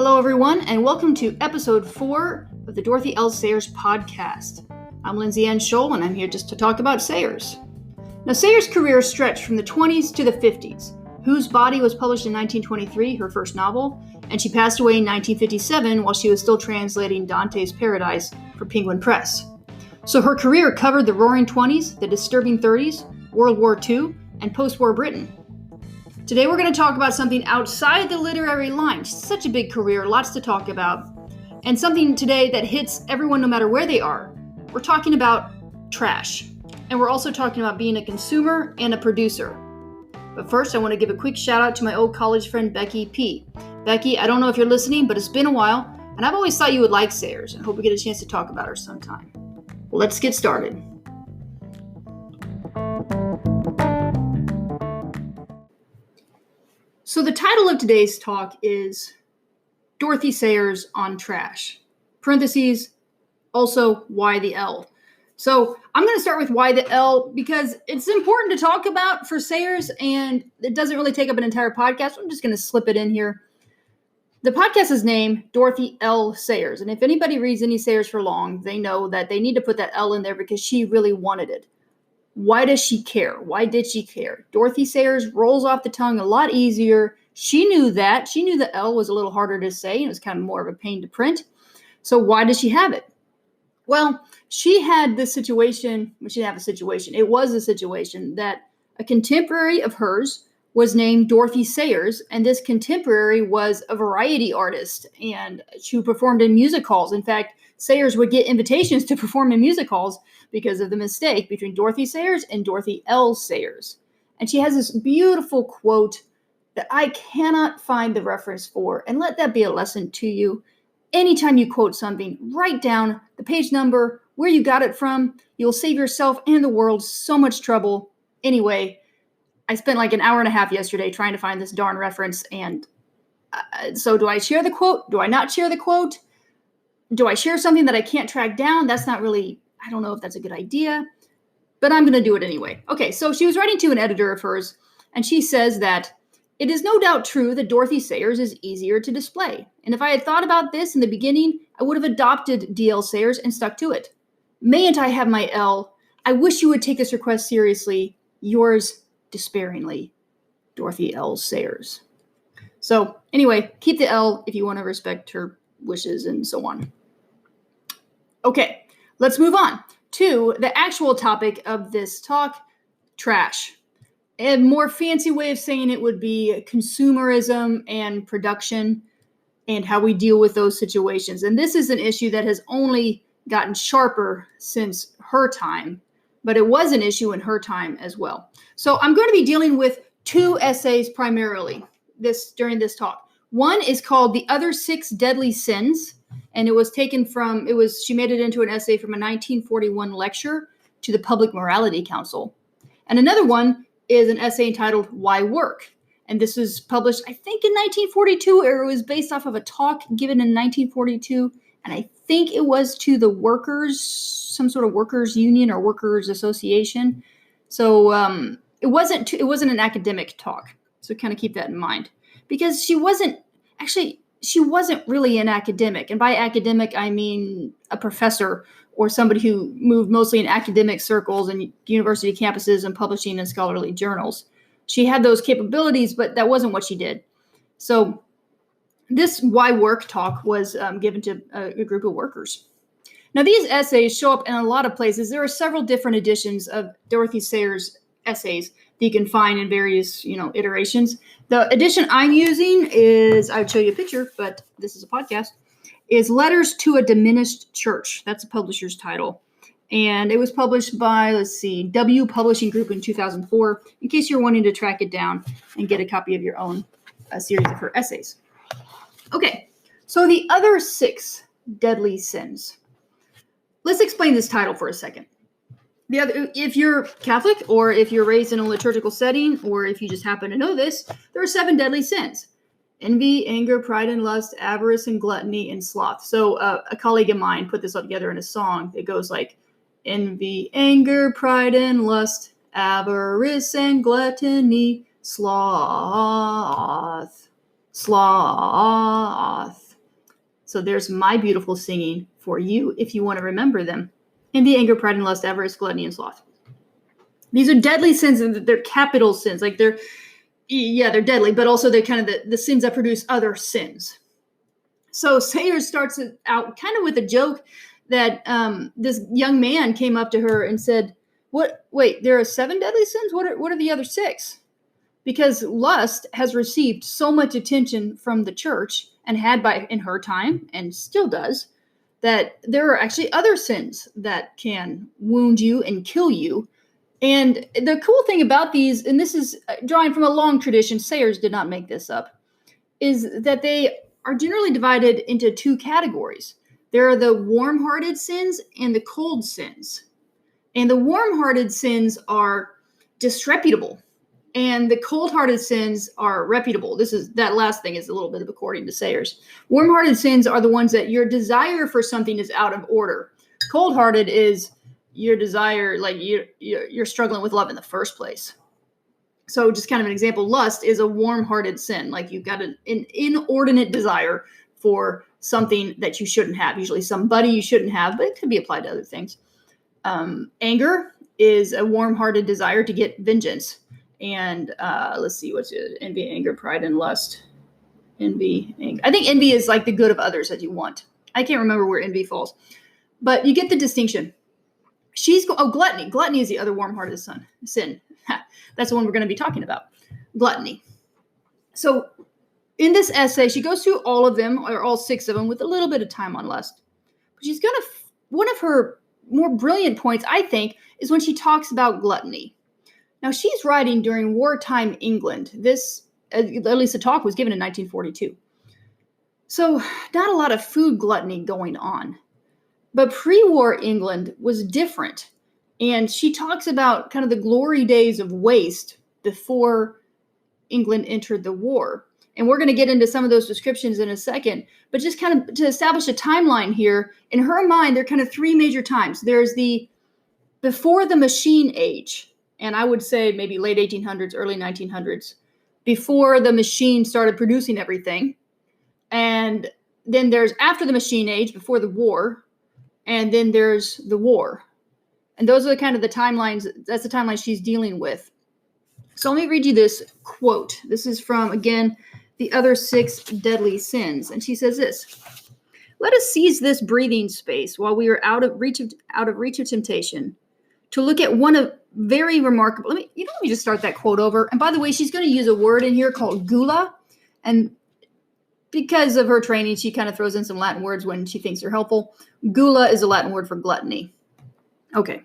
Hello, everyone, and welcome to episode 4 of the Dorothy L. Sayers podcast. I'm Lindsay Ann Scholl, and I'm here just to talk about Sayers. Now, Sayers' career stretched from the 20s to the 50s. Whose Body was published in 1923, her first novel, and she passed away in 1957 while she was still translating Dante's Paradise for Penguin Press. So her career covered the Roaring Twenties, the disturbing 30s, World War II, and post-war Britain. Today we're going to talk about something outside the literary line. Such a big career, lots to talk about. And something today that hits everyone no matter where they are. We're talking about trash. And we're also talking about being a consumer and a producer. But first, I want to give a quick shout out to my old college friend, Becky P. Becky, I don't know if you're listening, but it's been a while. And I've always thought you would like Sayers. And hope we get a chance to talk about her sometime. Well, let's get started. So the title of today's talk is Dorothy Sayers on Trash. Parentheses, also why the L. So I'm going to start with why the L because it's important to talk about for Sayers and it doesn't really take up an entire podcast. I'm just going to slip it in here. The podcast is named Dorothy L. Sayers. And if anybody reads any Sayers for long, they know that they need to put that L in there because she really wanted it. Why does she care? Why did she care? Dorothy Sayers rolls off the tongue a lot easier. She knew that. She knew the L was a little harder to say and it was kind of more of a pain to print. So why does she have it? Well, she had this situation. Well, she didn't have a situation. It was a situation that a contemporary of hers was named Dorothy Sayers. And this contemporary was a variety artist and she performed in music halls. In fact, Sayers would get invitations to perform in music halls because of the mistake between Dorothy Sayers and Dorothy L. Sayers. And she has this beautiful quote that I cannot find the reference for. And let that be a lesson to you. Anytime you quote something, write down the page number, where you got it from. You'll save yourself and the world so much trouble. Anyway, I spent like an hour and a half yesterday trying to find this darn reference. And so do I share the quote? Do I not share the quote? Do I share something that I can't track down? That's not really... I don't know if that's a good idea, but I'm going to do it anyway. Okay, so she was writing to an editor of hers, and she says that it is no doubt true that Dorothy Sayers is easier to display. And if I had thought about this in the beginning, I would have adopted D.L. Sayers and stuck to it. Mayn't I have my L? I wish you would take this request seriously. Yours despairingly, Dorothy L. Sayers. So anyway, keep the L if you want to respect her wishes and so on. Okay. Let's move on to the actual topic of this talk, trash. A more fancy way of saying it would be consumerism and production and how we deal with those situations. And this is an issue that has only gotten sharper since her time, but it was an issue in her time as well. So I'm going to be dealing with two essays primarily during this talk. One is called The Other Six Deadly Sins. And it was taken from, she made it into an essay from a 1941 lecture to the Public Morality Council. And another one is an essay entitled Why Work? And this was published, I think, in 1942, or it was based off of a talk given in 1942. And I think it was to the workers, some sort of workers union or workers association. So it wasn't an academic talk. So kind of keep that in mind. Because she wasn't really an academic. And by academic, I mean a professor or somebody who moved mostly in academic circles and university campuses and publishing in scholarly journals. She had those capabilities, but that wasn't what she did. So this Why Work talk was given to a group of workers. Now, these essays show up in a lot of places. There are several different editions of Dorothy Sayers' essays that you can find in various, iterations. The edition I'm using is, I would show you a picture, but this is a podcast, is Letters to a Diminished Church. That's a publisher's title. And it was published by, W Publishing Group in 2004, in case you're wanting to track it down and get a copy of your own series of her essays. Okay, so The Other Six Deadly Sins. Let's explain this title for a second. If you're Catholic or if you're raised in a liturgical setting or if you just happen to know this, there are 7 deadly sins. Envy, anger, pride and lust, avarice and gluttony, and sloth. So a colleague of mine put this all together in a song. It goes like envy, anger, pride and lust, avarice and gluttony, sloth. So there's my beautiful singing for you if you want to remember them. Envy, anger, pride, and lust, avarice, gluttony, and sloth. These are deadly sins, and they're capital sins. Like they're deadly, but also they're kind of the sins that produce other sins. So Sayers starts out kind of with a joke that this young man came up to her and said, "What? Wait, there are 7 deadly sins? What are the other 6?" Because lust has received so much attention from the church and had in her time and still does, that there are actually other sins that can wound you and kill you. And the cool thing about these, and this is drawing from a long tradition, Sayers did not make this up, is that they are generally divided into 2 categories. There are the warm-hearted sins and the cold sins. And the warm-hearted sins are disreputable, and the cold-hearted sins are reputable. That last thing is a little bit of according to Sayers. Warm-hearted sins are the ones that your desire for something is out of order. Cold-hearted is your desire, like you're struggling with love in the first place. So just kind of an example, lust is a warm-hearted sin. Like you've got an inordinate desire for something that you shouldn't have, usually somebody you shouldn't have, but it could be applied to other things. Anger is a warm-hearted desire to get vengeance. And let's see, what's it? Envy, anger, pride, and lust. Envy, anger. I think envy is like the good of others that you want. I can't remember where envy falls, but you get the distinction. Gluttony. Gluttony is the other warm-hearted sin. That's the one we're going to be talking about. Gluttony. So in this essay, she goes through all of them, or all 6 of them, with a little bit of time on lust. But she's going to, one of her more brilliant points, I think, is when she talks about gluttony. Now, she's writing during wartime England. This, at least the talk was given in 1942. So not a lot of food gluttony going on. But pre-war England was different. And she talks about kind of the glory days of waste before England entered the war. And we're going to get into some of those descriptions in a second. But just kind of to establish a timeline here, in her mind, there are kind of 3 major times. There's the before the machine age, and I would say maybe late 1800s, early 1900s, before the machine started producing everything. And then there's after the machine age, before the war, and then there's the war. And those are the kind of the timelines, that's the timeline she's dealing with. So let me read you this quote. This is from, again, The Other 6 Deadly Sins. And she says this: "Let us seize this breathing space while we are out of reach of temptation to look at one of very remarkable." Let me just start that quote over. And by the way, she's going to use a word in here called gula. And because of her training, she kind of throws in some Latin words when she thinks they're helpful. Gula is a Latin word for gluttony. Okay.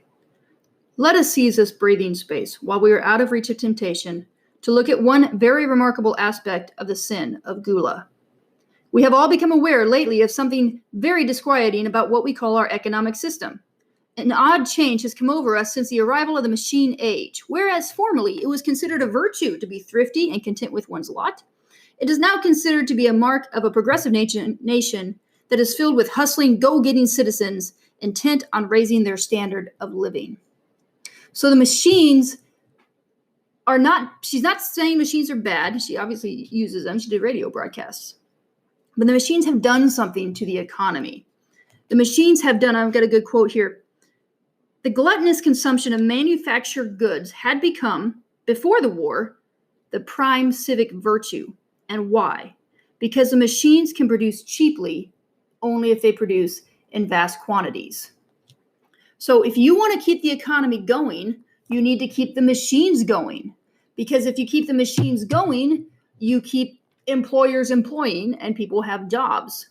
"Let us seize this breathing space while we are out of reach of temptation to look at one very remarkable aspect of the sin of gula. We have all become aware lately of something very disquieting about what we call our economic system. An odd change has come over us since the arrival of the machine age. Whereas formerly it was considered a virtue to be thrifty and content with one's lot, it is now considered to be a mark of a progressive nation that is filled with hustling, go-getting citizens intent on raising their standard of living." So the machines are not, she's not saying machines are bad. She obviously uses them. She did radio broadcasts. But the machines have done something to the economy. The machines have done, I've got a good quote here: "The gluttonous consumption of manufactured goods had become, before the war, the prime civic virtue. And why? Because the machines can produce cheaply only if they produce in vast quantities." So if you want to keep the economy going, you need to keep the machines going. Because if you keep the machines going, you keep employers employing and people have jobs.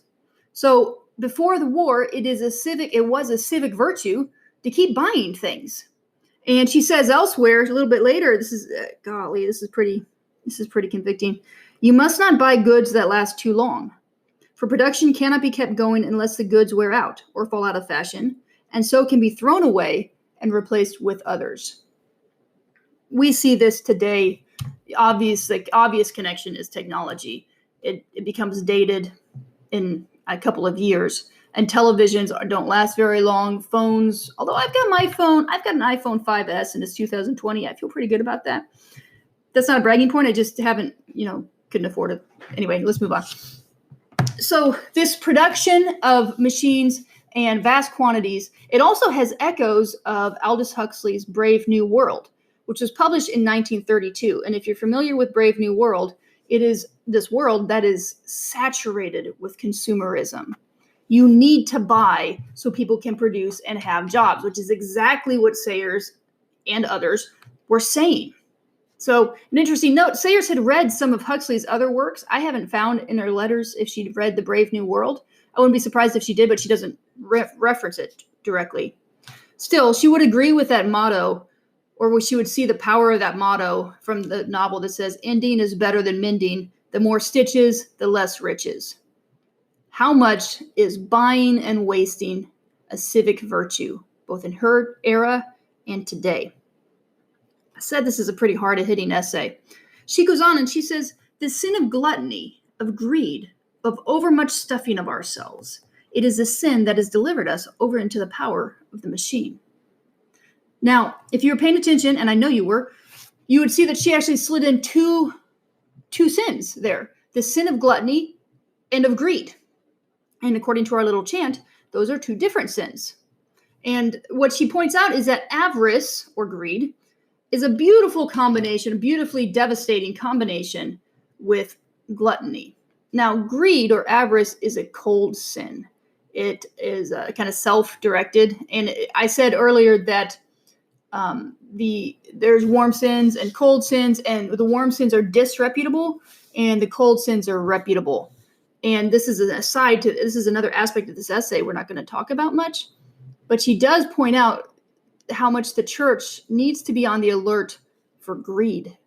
So before the war, it was a civic virtue to keep buying things. And she says elsewhere, a little bit later, this is pretty convicting. "You must not buy goods that last too long, for production cannot be kept going unless the goods wear out or fall out of fashion, and so can be thrown away and replaced with others." We see this today. The obvious connection is technology. It becomes dated in a couple of years, and televisions don't last very long. Phones, although I've got an iPhone 5S and it's 2020. I feel pretty good about that. That's not a bragging point. I just couldn't afford it. Anyway, let's move on. So this production of machines and vast quantities, it also has echoes of Aldous Huxley's Brave New World, which was published in 1932. And if you're familiar with Brave New World, it is this world that is saturated with consumerism. You need to buy so people can produce and have jobs, which is exactly what Sayers and others were saying. So an interesting note, Sayers had read some of Huxley's other works. I haven't found in her letters if she'd read The Brave New World. I wouldn't be surprised if she did, but she doesn't reference it directly. Still, she would agree with that motto, or she would see the power of that motto from the novel that says, ending is better than mending. The more stitches, the less riches. How much is buying and wasting a civic virtue, both in her era and today? I said this is a pretty hard-hitting essay. She goes on and she says, the sin of gluttony, of greed, of overmuch stuffing of ourselves, it is a sin that has delivered us over into the power of the machine. Now, if you were paying attention, and I know you were, you would see that she actually slid in two sins there. The sin of gluttony and of greed. And according to our little chant, those are two different sins. And what she points out is that avarice, or greed, is a beautiful combination, a beautifully devastating combination with gluttony. Now, greed or avarice is a cold sin. It is kind of self-directed. And I said earlier that there's warm sins and cold sins, and the warm sins are disreputable and the cold sins are reputable. And this is an aside to, this is another aspect of this essay we're not going to talk about much, but she does point out how much the church needs to be on the alert for greed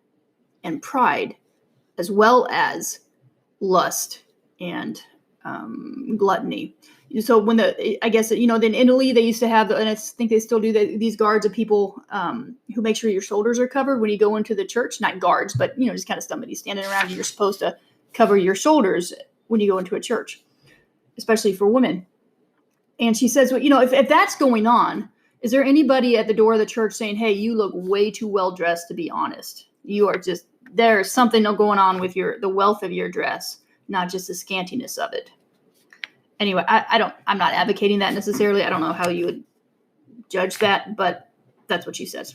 and pride, as well as lust and gluttony. So when I guess, in Italy, they used to have, and I think they still do, these guards of people who make sure your shoulders are covered when you go into the church. Not guards, but, just kind of somebody standing around, and you're supposed to cover your shoulders when you go into a church, especially for women. And she says, well, if that's going on, is there anybody at the door of the church saying, hey, you look way too well dressed to be honest? You are just, there's something going on with the wealth of your dress, not just the scantiness of it. Anyway, I'm not advocating that necessarily. I don't know how you would judge that, but that's what she says.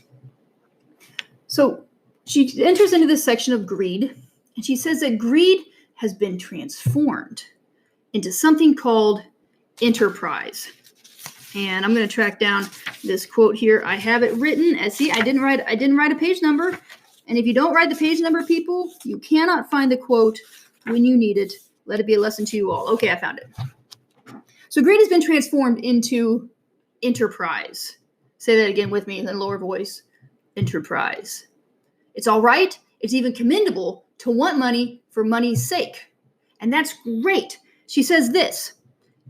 So she enters into this section of greed, and she says that greed has been transformed into something called enterprise. And I'm going to track down this quote here. I have it written. See, I didn't write a page number. And if you don't write the page number, people, you cannot find the quote when you need it. Let it be a lesson to you all. Okay, I found it. So greed has been transformed into enterprise. Say that again with me in a lower voice. Enterprise. It's all right. It's even commendable to want money for money's sake. And that's great. She says this: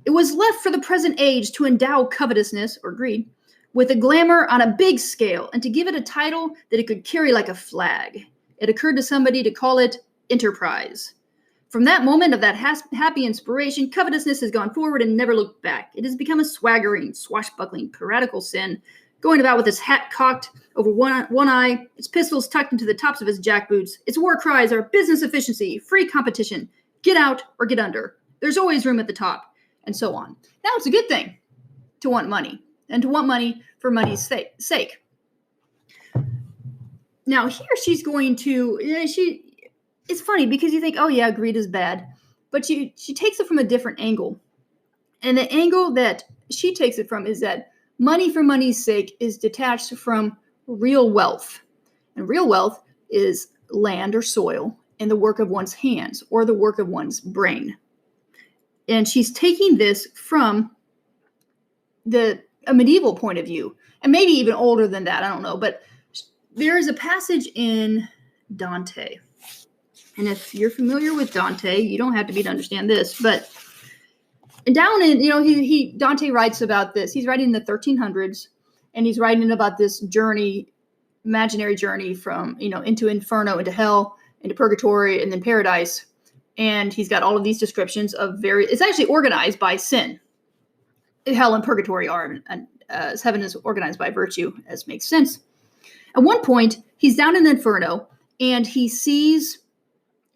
it was left for the present age to endow covetousness, or greed, with a glamour on a big scale and to give it a title that it could carry like a flag. It occurred to somebody to call it enterprise. From that moment of that happy inspiration, covetousness has gone forward and never looked back. It has become a swaggering, swashbuckling, piratical sin, going about with his hat cocked over one eye, its pistols tucked into the tops of his jackboots. Its war cries are business efficiency, free competition, get out or get under. There's always room at the top, and so on. Now, it's a good thing to want money, and to want money for money's sake. Now, here she's going to, it's funny because you think, oh yeah, greed is bad, but she takes it from a different angle. And the angle that she takes it from is that money for money's sake is detached from real wealth. And real wealth is land or soil and the work of one's hands or the work of one's brain. And she's taking this from a medieval point of view, and maybe even older than that, I don't know. But there is a passage in Dante. And if you're familiar with Dante, you don't have to be to understand this, but down in, Dante writes about this. He's writing in the 1300s, and he's writing about this journey, imaginary journey from, into inferno, into hell, into purgatory, and then paradise. And he's got all of these descriptions of it's actually organized by sin. Hell and purgatory are, and heaven is organized by virtue, as makes sense. At one point, he's down in inferno, and he sees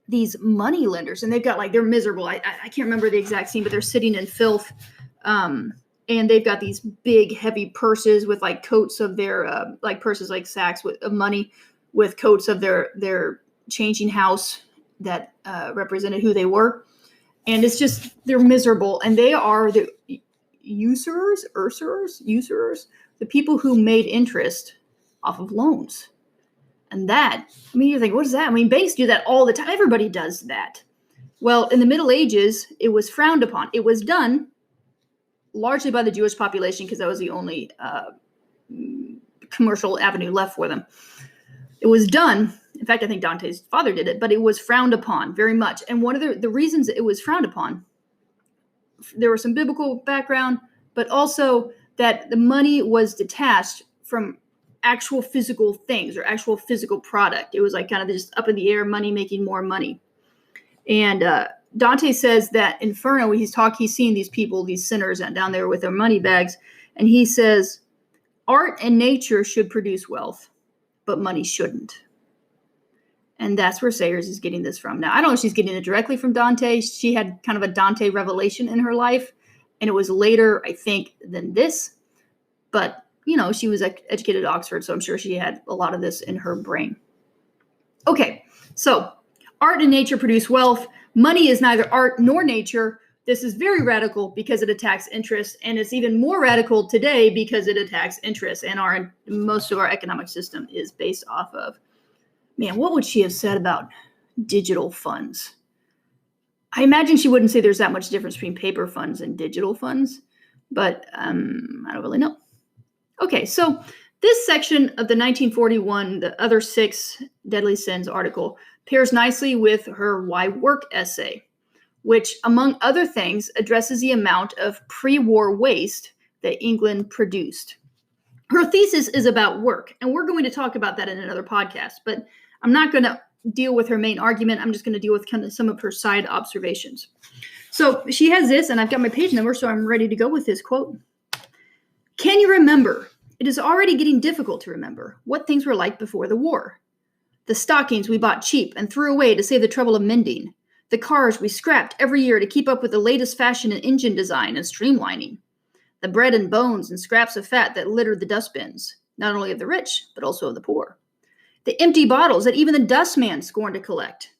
these money lenders, and they've got like, they're miserable. I can't remember the exact scene, but they're sitting in filth. And they've got these big, heavy purses with like coats of their, like purses, like sacks of money with coats of their changing house that represented who they were. And it's just, they're miserable. And they are the usurers, the people who made interest off of loans. And that, I mean, you think, what is that? I mean, banks do that all the time. Everybody does that. Well, in the Middle Ages, it was frowned upon. It was done largely by the Jewish population because that was the only commercial avenue left for them. It was done. In fact, I think Dante's father did it, but it was frowned upon very much. And one of the reasons it was frowned upon, there was some biblical background, but also that the money was detached from actual physical things or actual physical product. It was like kind of just up in the air, money making more money. And Dante says that Inferno, when he's seeing these people, these sinners down there with their money bags, and he says, art and nature should produce wealth, but money shouldn't. And that's where Sayers is getting this from. Now, I don't know if she's getting it directly from Dante. She had kind of a Dante revelation in her life, and it was later, I think, than this. But, you know, she was educated at Oxford, so I'm sure she had a lot of this in her brain. Okay, so art and nature produce wealth. Money is neither art nor nature. This is very radical because it attacks interest, and it's even more radical today because it attacks interest, and most of our economic system is based off of. Man, what would she have said about digital funds? I imagine she wouldn't say there's that much difference between paper funds and digital funds, but I don't really know. Okay, so this section of the 1941, the Other Six Deadly Sins article, pairs nicely with her Why Work essay, which, among other things, addresses the amount of pre-war waste that England produced. Her thesis is about work, and we're going to talk about that in another podcast, but I'm not going to deal with her main argument. I'm just going to deal with kind of some of her side observations. So she has this, and I've got my page number, so I'm ready to go with this quote. Can you remember? It is already getting difficult to remember what things were like before the war. The stockings we bought cheap and threw away to save the trouble of mending. The cars we scrapped every year to keep up with the latest fashion in engine design and streamlining. The bread and bones and scraps of fat that littered the dustbins, not only of the rich, but also of the poor. The empty bottles that even the dustman scorned to collect,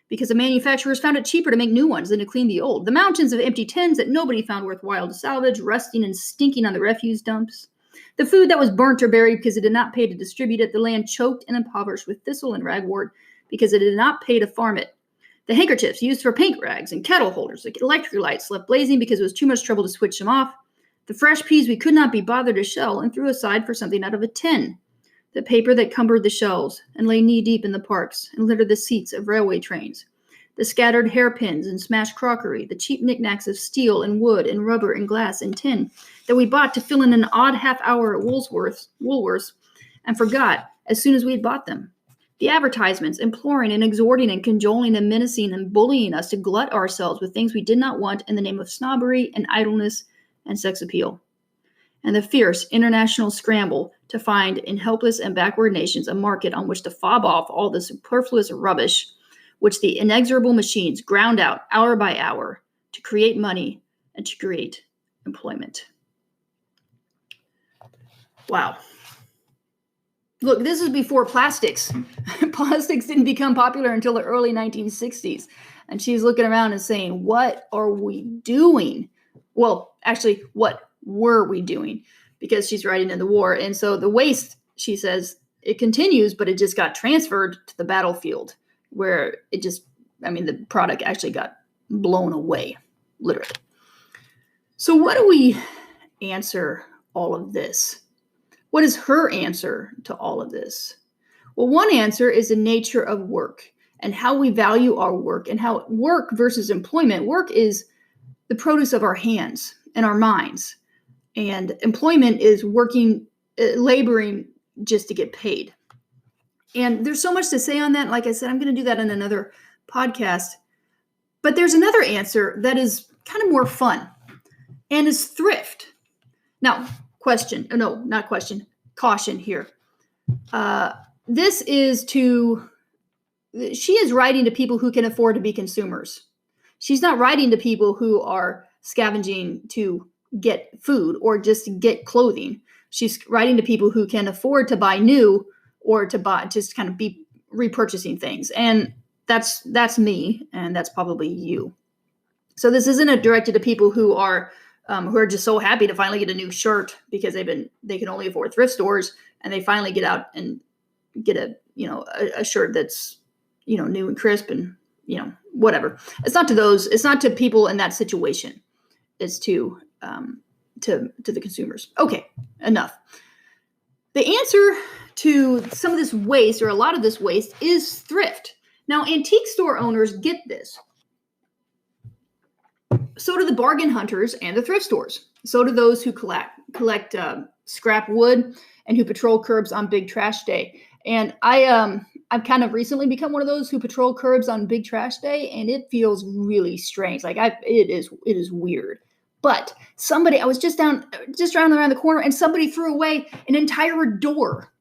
because the manufacturers found it cheaper to make new ones than to clean the old. The mountains of empty tins that nobody found worthwhile to salvage, rusting and stinking on the refuse dumps. The food that was burnt or buried because it did not pay to distribute it. The land choked and impoverished with thistle and ragwort because it did not pay to farm it. The handkerchiefs used for paint rags and kettle holders, like electric lights, left blazing because it was too much trouble to switch them off. The fresh peas we could not be bothered to shell and threw aside for something out of a tin. The paper that cumbered the shelves and lay knee-deep in the parks and littered the seats of railway trains. The scattered hairpins and smashed crockery, the cheap knickknacks of steel and wood and rubber and glass and tin that we bought to fill in an odd half hour at Woolworths and forgot as soon as we had bought them. The advertisements imploring and exhorting and cajoling and menacing and bullying us to glut ourselves with things we did not want in the name of snobbery and idleness and sex appeal. And the fierce international scramble to find in helpless and backward nations a market on which to fob off all the superfluous rubbish which the inexorable machines ground out hour by hour to create money and to create employment. Wow. Look, this is before plastics. Plastics didn't become popular until the early 1960s. And she's looking around and saying, what are we doing? Well, actually, what were we doing? Because she's writing in the war. And so the waste, she says, it continues, but it just got transferred to the battlefield where the product actually got blown away, literally. So what do we answer all of this? What is her answer to all of this? Well, one answer is the nature of work and how we value our work and how work versus employment. Work is the produce of our hands and our minds. And employment is working, laboring just to get paid. And there's so much to say on that. Like I said, I'm going to do that in another podcast. But there's another answer that is kind of more fun and is thrift. Now, caution here. This is to she is writing to people who can afford to be consumers. She's not writing to people who are scavenging to get food or just to get clothing. She's writing to people who can afford to buy new or to buy, just kind of be repurchasing things. And that's me, and that's probably you. So this isn't directed to people who are just so happy to finally get a new shirt because they can only afford thrift stores, and they finally get out and get a shirt that's new and crisp and whatever. It's not to those. It's not to people in that situation. It's to the consumers. Okay, enough. The answer to some of this waste, or a lot of this waste, is thrift. Now, antique store owners get this. So do the bargain hunters and the thrift stores. So do those who collect scrap wood and who patrol curbs on Big Trash Day. And I've kind of recently become one of those who patrol curbs on Big Trash Day, and it feels really strange. It is weird. But I was just around the corner, and somebody threw away an entire door.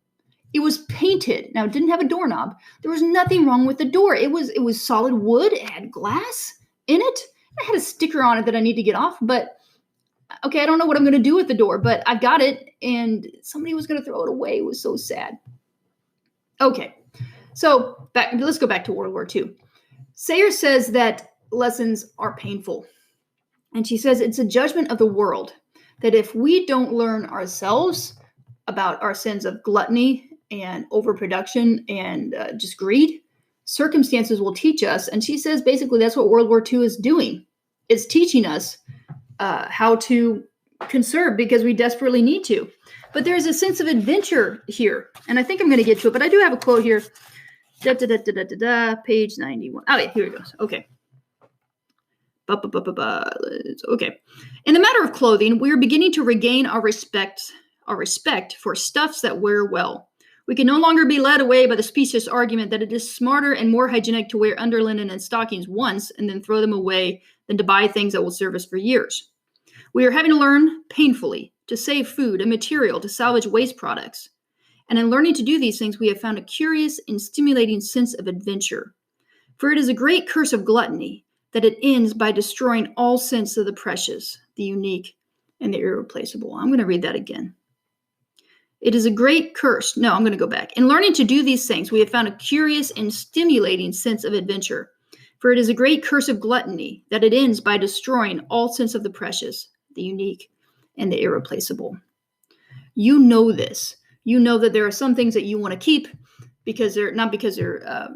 It was painted. Now, it didn't have a doorknob. There was nothing wrong with the door. It was solid wood. It had glass in it. It had a sticker on it that I need to get off. But okay, I don't know what I'm going to do with the door, but I got it, and somebody was going to throw it away. It was so sad. Okay, so let's go back to World War II. Sayers says that lessons are painful. And she says it's a judgment of the world that if we don't learn ourselves about our sins of gluttony and overproduction and just greed, circumstances will teach us. And she says basically that's what World War II is doing. It's teaching us how to conserve because we desperately need to. But there's a sense of adventure here. And I think I'm going to get to it. But I do have a quote here. Page 91. Oh, yeah, here it goes. Okay. Okay. In the matter of clothing, we are beginning to regain our respect for stuffs that wear well. We can no longer be led away by the specious argument that it is smarter and more hygienic to wear underlinen and stockings once and then throw them away than to buy things that will serve us for years. We are having to learn painfully to save food and material to salvage waste products. And in learning to do these things, we have found a curious and stimulating sense of adventure. For it is a great curse of gluttony that it ends by destroying all sense of the precious, the unique, and the irreplaceable. I'm going to read that again. It is a great curse. No, I'm going to go back. In learning to do these things, we have found a curious and stimulating sense of adventure. For it is a great curse of gluttony that it ends by destroying all sense of the precious, the unique, and the irreplaceable. You know this. You know that there are some things that you want to keep because they're not because they're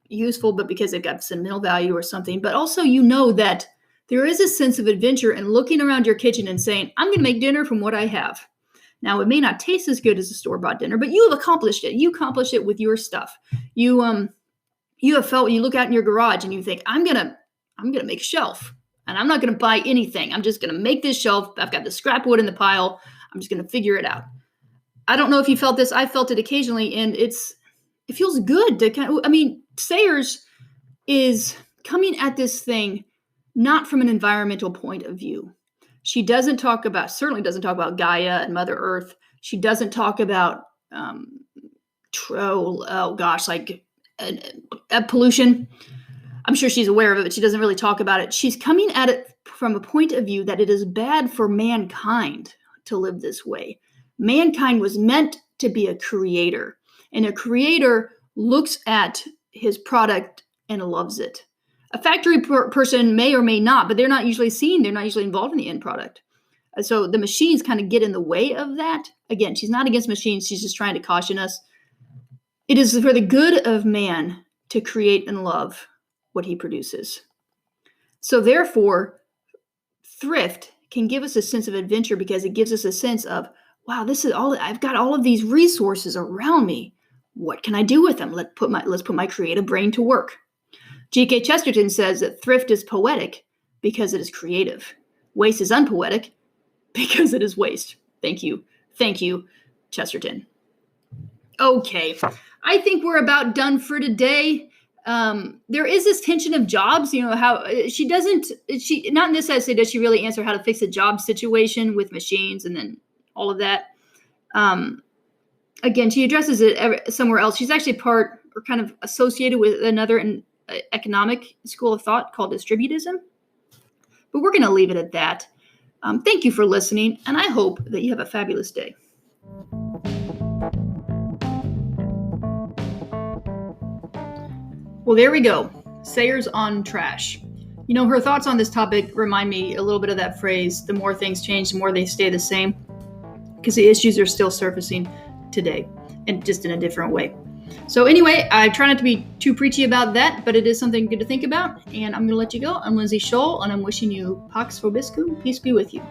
useful, but because they've got sentimental value or something. But also you know that there is a sense of adventure in looking around your kitchen and saying, I'm going to make dinner from what I have. Now, it may not taste as good as a store-bought dinner, but you have accomplished it. You accomplished it with your stuff. You look out in your garage and you think, I'm going to make a shelf, and I'm not going to buy anything. I'm just going to make this shelf. I've got the scrap wood in the pile. I'm just going to figure it out. I don't know if you felt this. I felt it occasionally, and it feels good to Sayers is coming at this thing not from an environmental point of view. She certainly doesn't talk about Gaia and Mother Earth. She doesn't talk about, pollution. I'm sure she's aware of it, but she doesn't really talk about it. She's coming at it from a point of view that it is bad for mankind to live this way. Mankind was meant to be a creator, and a creator looks at his product and loves it. A factory person may or may not, but they're not usually involved in the end product. So the machines kind of get in the way of that. Again, she's not against machines. She's just trying to caution us. It is for the good of man to create and love what he produces. So therefore, thrift can give us a sense of adventure because it gives us a sense of, wow, I've got all of these resources around me. What can I do with them? Let's put my creative brain to work. G.K. Chesterton says that thrift is poetic because it is creative. Waste is unpoetic because it is waste. Thank you, Chesterton. Okay, I think we're about done for today. There is this tension of jobs, how not in this essay does she really answer how to fix a job situation with machines and then all of that. Again, she addresses it somewhere else. She's actually are kind of associated with another economic school of thought called distributism. But we're going to leave it at that. Thank you for listening, and I hope that you have a fabulous day. Well, there we go. Sayers on trash. You know, her thoughts on this topic remind me a little bit of that phrase, the more things change, the more they stay the same, because the issues are still surfacing today, and just in a different way. So anyway, I try not to be too preachy about that, but it is something good to think about, and I'm going to let you go. I'm Lindsay Scholl, and I'm wishing you Pax Vobiscum. Peace be with you.